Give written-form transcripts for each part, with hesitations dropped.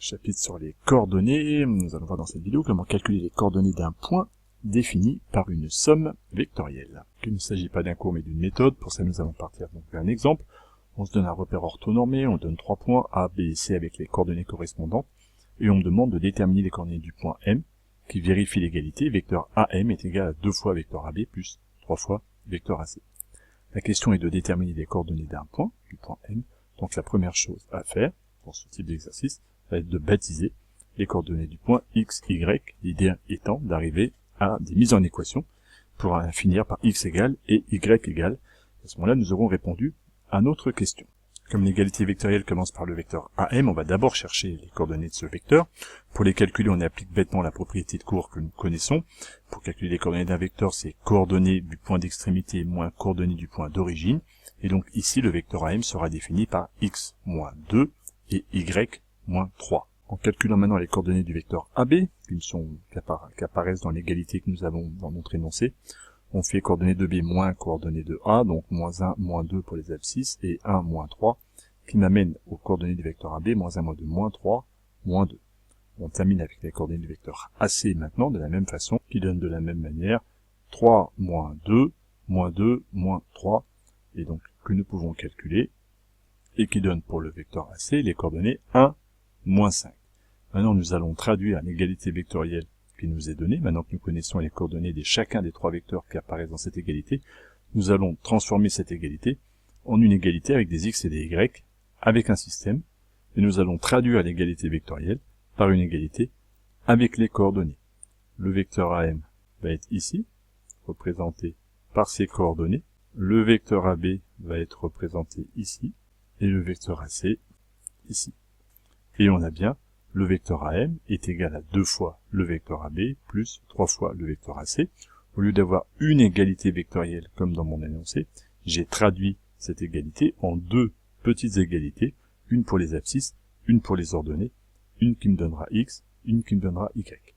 Chapitre sur les coordonnées. Nous allons voir dans cette vidéo comment calculer les coordonnées d'un point défini par une somme vectorielle. Il ne s'agit pas d'un cours mais d'une méthode. Pour ça, nous allons partir donc vers un exemple. On se donne un repère orthonormé, on donne 3 points A, B et C avec les coordonnées correspondantes, et on me demande de déterminer les coordonnées du point M, qui vérifie l'égalité. Vecteur AM est égal à 2 fois vecteur AB plus 3 fois vecteur AC. La question est de déterminer les coordonnées d'un point, du point M. Donc la première chose à faire, pour ce type d'exercice, va être de baptiser les coordonnées du point X, Y, l'idée étant d'arriver à des mises en équation pour finir par X égale et Y égale. À ce moment-là, nous aurons répondu à notre question. Comme l'égalité vectorielle commence par le vecteur AM, on va d'abord chercher les coordonnées de ce vecteur. Pour les calculer, on applique bêtement la propriété de cours que nous connaissons. Pour calculer les coordonnées d'un vecteur, c'est coordonnées du point d'extrémité moins coordonnées du point d'origine. Et donc ici, le vecteur AM sera défini par X moins 2 et Y moins 3. En calculant maintenant les coordonnées du vecteur AB, qui apparaissent dans l'égalité que nous avons dans notre énoncé, on fait coordonnées de B moins coordonnées de A, donc moins 1, moins 2 pour les abscisses, et 1, moins 3, qui m'amène aux coordonnées du vecteur AB, moins 1, moins 2, moins 3, moins 2. On termine avec les coordonnées du vecteur AC maintenant, de la même façon, qui donne de la même manière 3, moins 2, moins 2, moins 3, et donc que nous pouvons calculer, et qui donne pour le vecteur AC les coordonnées 1, moins 5. Maintenant, nous allons traduire l'égalité vectorielle qui nous est donnée. Maintenant que nous connaissons les coordonnées de chacun des 3 vecteurs qui apparaissent dans cette égalité, nous allons transformer cette égalité en une égalité avec des X et des Y, avec un système, et nous allons traduire l'égalité vectorielle par une égalité avec les coordonnées. Le vecteur AM va être ici, représenté par ses coordonnées. Le vecteur AB va être représenté ici, et le vecteur AC ici. Et on a bien le vecteur AM est égal à 2 fois le vecteur AB plus 3 fois le vecteur AC. Au lieu d'avoir une égalité vectorielle comme dans mon énoncé, j'ai traduit cette égalité en 2 petites égalités, une pour les abscisses, une pour les ordonnées, une qui me donnera X, une qui me donnera Y.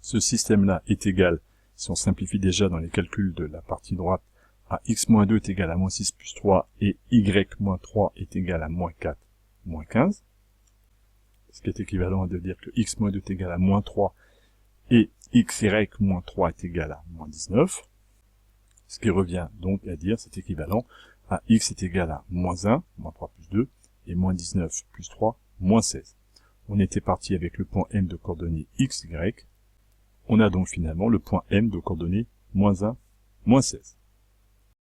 Ce système-là est égal, si on simplifie déjà dans les calculs de la partie droite, à X moins 2 est égal à moins 6 plus 3 et Y moins 3 est égal à moins 4, moins 15. Ce qui est équivalent à de dire que X moins 2 est égal à moins 3 et XY moins 3 est égal à moins 19. Ce qui revient donc à dire, c'est équivalent à X est égal à moins 1, moins 3 plus 2, et moins 19 plus 3, moins 16. On était parti avec le point M de coordonnées XY. On a donc finalement le point M de coordonnées moins 1, moins 16.